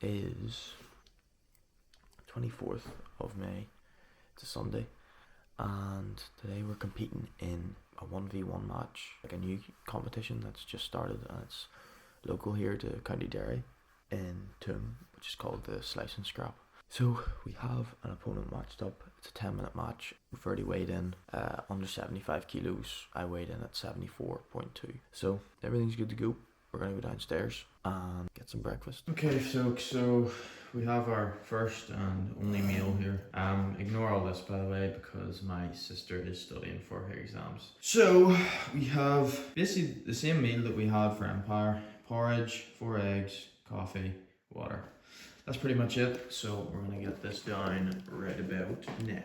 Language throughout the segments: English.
is 24th of May. It's a Sunday, and today we're competing in a 1v1 match, like a new competition that's just started, and it's local here to County Derry in Toom, which is called the Slice and Scrap. So we have an opponent matched up. It's a 10-minute match. We've already weighed in under 75 kilos. I weighed in at 74.2. So everything's good to go. We're gonna go downstairs and get some breakfast. Okay, so we have our first and only meal here. Ignore all this, by the way, because my sister is studying for her exams. So we have basically the same meal that we had for Empire: porridge, 4 eggs, coffee, water. That's pretty much it. So we're gonna get this down right about now.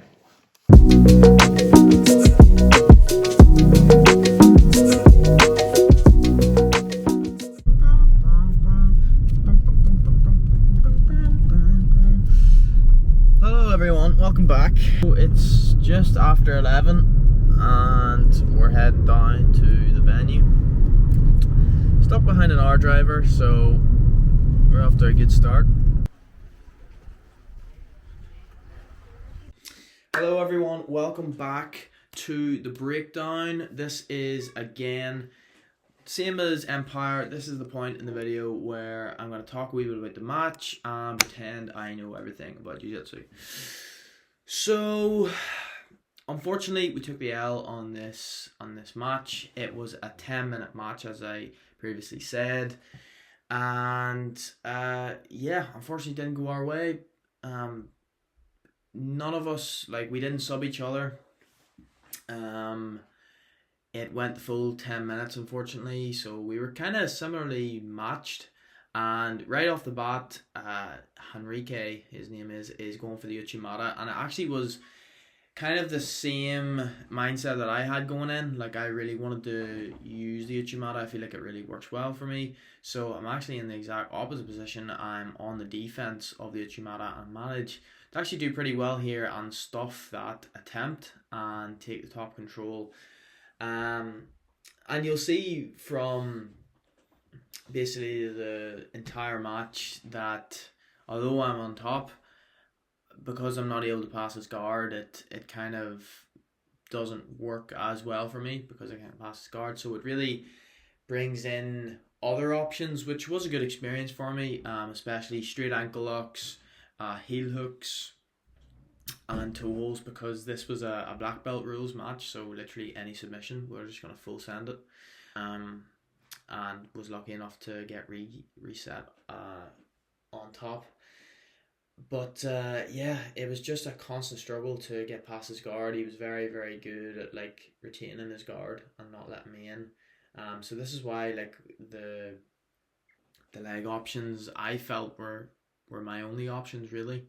Hello everyone, welcome back. It's just after 11 and we're heading down to the venue. Stuck behind an hour driver, so we're off to a good start. Hello everyone, welcome back to the breakdown. This is again same as Empire. This is the point in the video where I'm going to talk a wee bit about the match and pretend I know everything about jiu-jitsu. So unfortunately we took the L on this match. It was a 10-minute match, as I previously said, and yeah, unfortunately didn't go our way. None of us, we didn't sub each other. It went the full 10 minutes, unfortunately, so we were kind of similarly matched. And right off the bat, Henrique, his name is going for the Uchimata, and it actually was kind of the same mindset that I had going in. Like, I really wanted to use the Uchimata. I feel like it really works well for me. So I'm actually in the exact opposite position. I'm on the defense of the Uchimata and manage to actually do pretty well here and stuff that attempt and take the top control. And you'll see from basically the entire match that although I'm on top, because I'm not able to pass his guard, it kind of doesn't work as well for me because I can't pass his guard. So it really brings in other options, which was a good experience for me, especially straight ankle locks, heel hooks, and toe holds, because this was a black belt rules match, so literally any submission we're just going to full send it, and was lucky enough to get reset on top. But yeah, it was just a constant struggle to get past his guard. He was very, very good at retaining his guard and not letting me in. So this is why the leg options I felt were my only options really.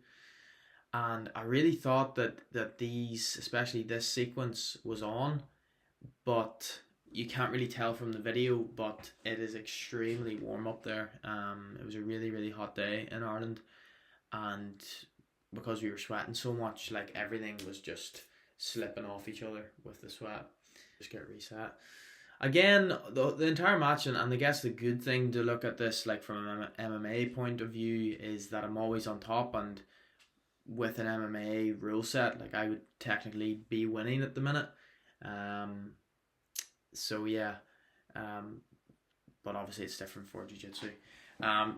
And I really thought that these, especially this sequence, was on, but you can't really tell from the video, but it is extremely warm up there. It was a really, really hot day in Ireland, and because we were sweating so much, everything was just slipping off each other with the sweat. Just get reset. Again, the entire match, and I guess the good thing to look at this from an MMA point of view is that I'm always on top, and with an MMA rule set, I would technically be winning at the minute. So yeah, but obviously it's different for jiu-jitsu.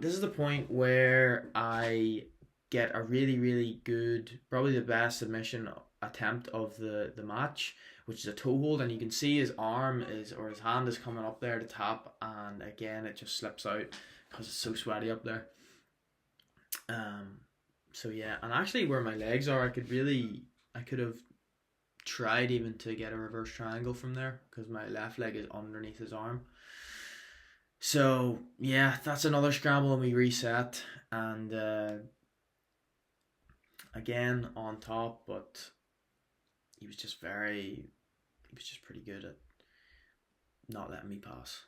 This is the point where I get a really, really good, probably the best submission attempt of the match, which is a toe hold, and you can see his arm his hand is coming up there to tap, and again it just slips out because it's so sweaty up there. So yeah, and actually where my legs are, I could have tried even to get a reverse triangle from there, because my left leg is underneath his arm. So yeah, that's another scramble, and we reset, and again on top, but he was just pretty good at not letting me pass.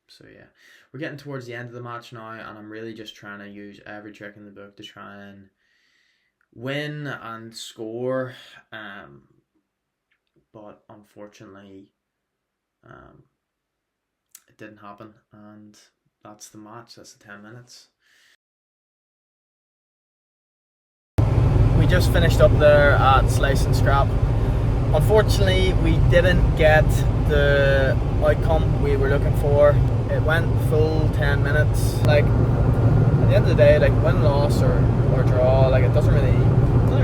So yeah, we're getting towards the end of the match now, and I'm really just trying to use every trick in the book to try and win and score. But unfortunately, it didn't happen, and that's the match. That's the 10 minutes. we just finished up there at Slice and Scrap. Unfortunately, we didn't get the outcome we were looking for. It went full 10 minutes. Like, at the end of the day, like, win, loss, or draw, like, it doesn't really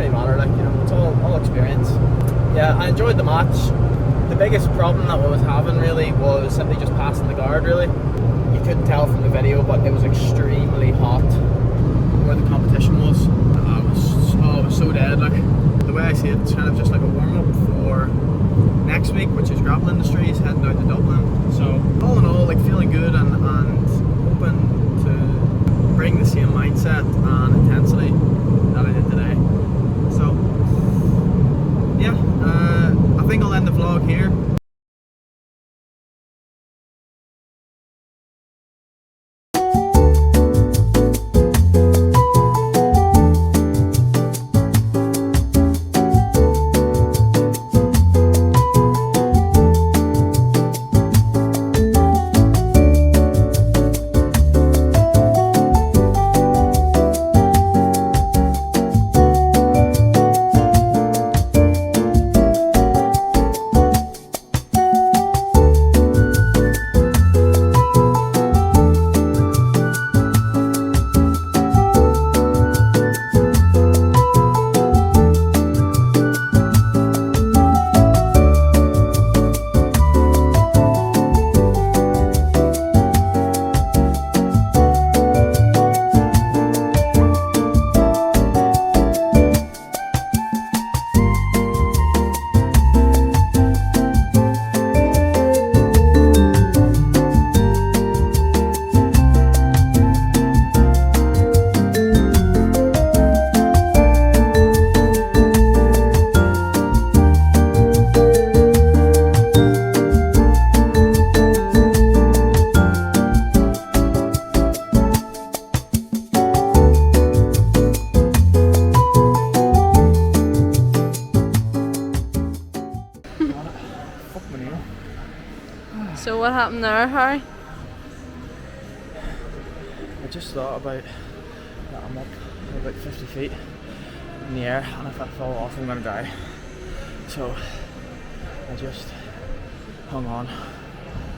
matter. Like, you know, it's all experience. Yeah, I enjoyed the match. The biggest problem that I was having really was simply just passing the guard. Really, you couldn't tell from the video, but it was extremely hot where the competition was. It was so dead. Like, the way I see it, it's kind of just like a warm-up for next week, which is Grappling Industries, heading out to Dublin. So all in all, like, feeling good and hoping to bring the same mindset and intensity that I did today. So yeah, I think I'll end the vlog here. So what happened there, Harry? I just thought about that I'm up about 50 feet in the air, and if I fall off I'm gonna die. So I just hung on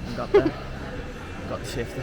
and got there, got to safety.